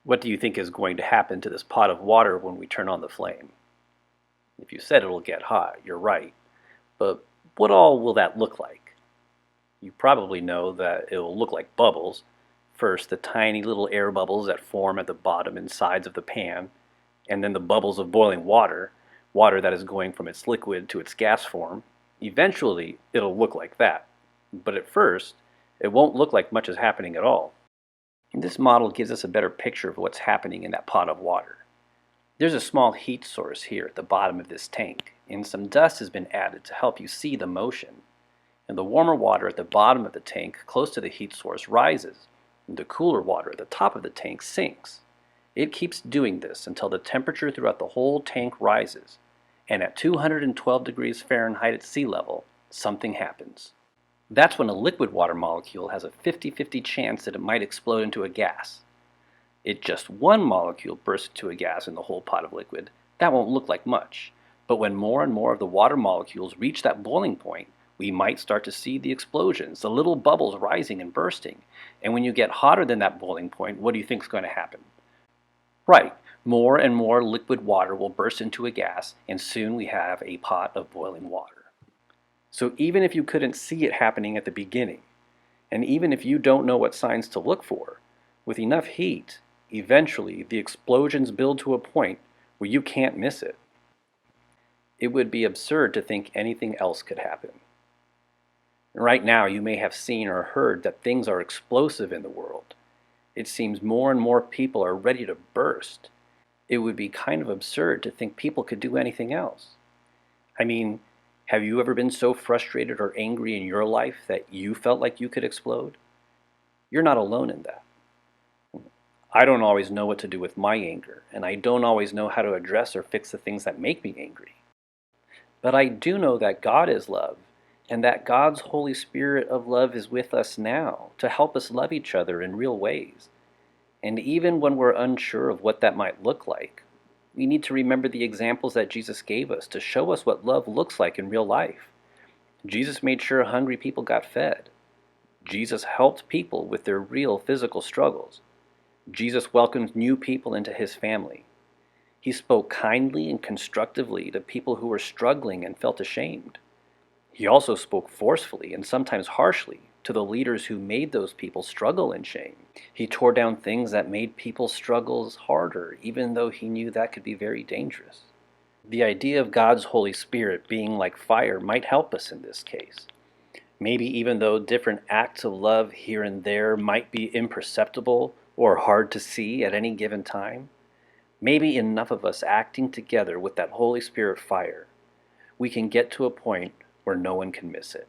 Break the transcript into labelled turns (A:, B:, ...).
A: What do you think is going to happen to this pot of water when we turn on the flame? If you said it'll get hot, you're right. But what all will that look like? You probably know that it will look like bubbles. First, the tiny little air bubbles that form at the bottom and sides of the pan, and then the bubbles of boiling water, water that is going from its liquid to its gas form. Eventually, it'll look like that. But at first, it won't look like much is happening at all. And this model gives us a better picture of what's happening in that pot of water. There's a small heat source here at the bottom of this tank, and some dust has been added to help you see the motion. And the warmer water at the bottom of the tank close to the heat source rises, and the cooler water at the top of the tank sinks. It keeps doing this until the temperature throughout the whole tank rises, and at 212 degrees Fahrenheit at sea level, something happens. That's when a liquid water molecule has a 50-50 chance that it might explode into a gas. If just one molecule bursts into a gas in the whole pot of liquid, that won't look like much. But when more and more of the water molecules reach that boiling point, we might start to see the explosions, the little bubbles rising and bursting. And when you get hotter than that boiling point, what do you think is going to happen? Right, more and more liquid water will burst into a gas, and soon we have a pot of boiling water. So even if you couldn't see it happening at the beginning, and even if you don't know what signs to look for, with enough heat, eventually the explosions build to a point where you can't miss it. It would be absurd to think anything else could happen. Right now you may have seen or heard that things are explosive in the world. It seems more and more people are ready to burst. It would be kind of absurd to think people could do anything else. I mean, have you ever been so frustrated or angry in your life that you felt like you could explode? You're not alone in that. I don't always know what to do with my anger, and I don't always know how to address or fix the things that make me angry. But I do know that God is love, and that God's Holy Spirit of love is with us now to help us love each other in real ways. And even when we're unsure of what that might look like, we need to remember the examples that Jesus gave us to show us what love looks like in real life. Jesus made sure hungry people got fed. Jesus helped people with their real physical struggles. Jesus welcomed new people into his family. He spoke kindly and constructively to people who were struggling and felt ashamed. He also spoke forcefully and sometimes harshly to the leaders who made those people struggle in shame. He tore down things that made people's struggles harder, even though he knew that could be very dangerous. The idea of God's Holy Spirit being like fire might help us in this case. Maybe even though different acts of love here and there might be imperceptible or hard to see at any given time, maybe enough of us acting together with that Holy Spirit fire, we can get to a point where no one can miss it.